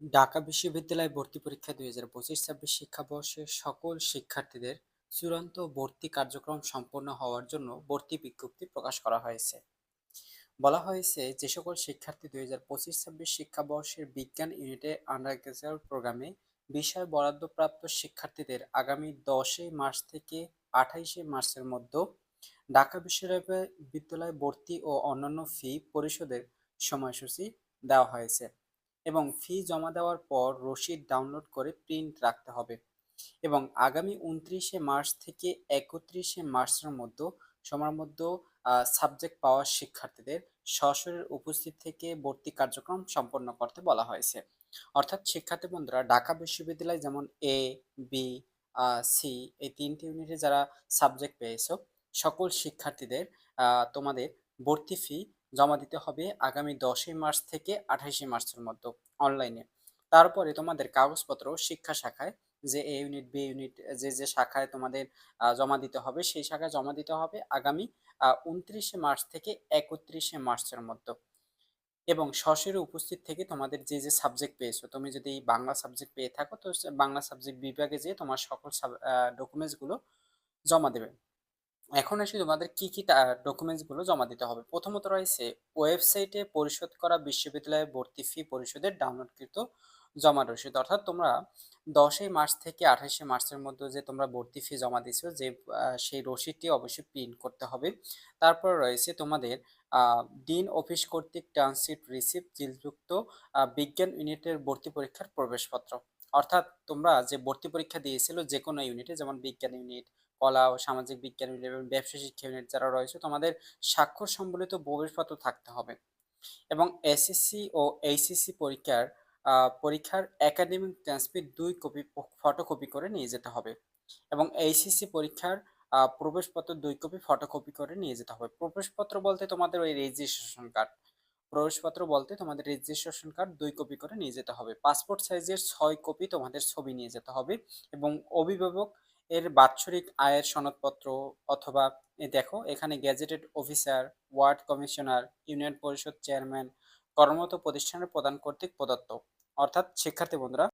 ঢাকা বিশ্ববিদ্যালয় ভর্তি পরীক্ষা ২০২৫-২৬ শিক্ষাবর্ষের সকল শিক্ষার্থীদের চূড়ান্ত ভর্তি কার্যক্রম সম্পন্ন হওয়ার জন্য ভর্তি বিজ্ঞপ্তি প্রকাশ করা হয়েছে। বলা হয়েছে, যে সকল শিক্ষার্থী ২০২৫-২৬ শিক্ষাবর্ষের বিজ্ঞান ইউনিটে আন্ডার গ্রাজুয়েট প্রোগ্রামে বিষয় বরাদ্দপ্রাপ্ত শিক্ষার্থীদের আগামী ১০ মার্চ থেকে ২৮ মার্চের মধ্যে ঢাকা বিশ্ববিদ্যালয় ভর্তি ও অন্যান্য ফি পরিশোধের সময়সূচি দেওয়া হয়েছে এবং ফি জমা দেওয়ার পর রসিদ ডাউনলোড করে প্রিন্ট রাখতে হবে এবং আগামী ২৯ মার্চ থেকে ৩১ মার্চের মধ্যে সময়ের মধ্যে সাবজেক্ট পাওয়া শিক্ষার্থীদের সশরীরে উপস্থিত থেকে ভর্তি কার্যক্রম সম্পন্ন করতে বলা হয়েছে। অর্থাৎ শিক্ষার্থী বন্ধুরা, ঢাকা বিশ্ববিদ্যালয় যেমন এ, বি, সি এই তিনটি ইউনিটে যারা সাবজেক্ট পেয়েছো, সকল শিক্ষার্থীদের তোমাদের ভর্তি ফি জমা দিতে হবে আগামী ১০ মার্চ থেকে ২৮ মার্চের মধ্যে অনলাইনে। তারপরে তোমাদের কাগজপত্র শিক্ষা শাখায়, যে এ ইউনিট, বি ইউনিট, যে শাখায় তোমাদের জমা দিতে হবে, সেই শাখায় জমা দিতে হবে আগামী ২৯ মার্চ থেকে ৩১ মার্চের মধ্যে। এবং সশরীরে উপস্থিত থেকে তোমাদের যে সাবজেক্ট পেয়েছো, তুমি যদি বাংলা সাবজেক্ট পেয়ে থাকো তো বাংলা সাবজেক্ট বিভাগে যেয়ে তোমার সকল ডকুমেন্টসগুলো জমা দেবে। এখন আসি তোমাদের কি কি ডকুমেন্টস গুলো জমা দিতে হবে। প্রথমত রয়েছে ওয়েবসাইটে পরিশোধ করা বিশ্ববিদ্যালয়ের ভর্তি ফি পরিশোধের ডাউনলোডকৃত জমা রসিদ। অর্থাৎ তোমরা ১০ মার্চ থেকে ২৮ মার্চের মধ্যে যে তোমরা ভর্তি ফি জমা দিছো, যে সেই রসিদটি অবশ্যই প্রিন্ট করতে হবে। তারপর রয়েছে তোমাদের ডিন অফিস কর্তৃক ট্রান্সক্রিপ্ট রিসিপ্ট জিলযুক্ত বিজ্ঞান ইউনিটের ভর্তি পরীক্ষার প্রবেশপত্র। অর্থাৎ তোমরা যে ভর্তি পরীক্ষা দিয়েছিল যে কোনো ইউনিটে, যেমন বিজ্ঞান ইউনিট, কলা ও সামাজিক বিজ্ঞান ইউনিট এবং ব্যবসা শিক্ষা ইউনিট যারা রয়েছে, তোমাদের স্বাক্ষর সম্বলিত প্রবেশপত্র থাকতে হবে। এবং এসএসসি ও এইচএসসি পরীক্ষার একাডেমিক ট্রান্সক্রিপ্ট ২ কপি ফটোকপি করে নিয়ে যেতে হবে এবং এইচএসসি পরীক্ষার প্রবেশপত্র ২ কপি ফটোকপি করে নিয়ে যেতে হবে। প্রবেশপত্র বলতে তোমাদের ওই রেজিস্ট্রেশন কার্ড, প্রবেশপত্র বলতে তোমাদের রেজিস্ট্রেশন কার্ড ২ কপি করে নিয়ে যেতে হবে। পাসপোর্ট সাইজের ৬ কপি তোমাদের ছবি নিয়ে যেতে হবে এবং অভিভাবক এর বাৎসরিক আয়ের সনদপত্র, অথবা দেখো এখানে gazetted officer, ward commissioner, union পরিষদ চেয়ারম্যান, কর্মরত প্রতিষ্ঠানের প্রধান কর্তৃক প্রদত্ত। অর্থাৎ শিক্ষার্থী বন্ধুরা,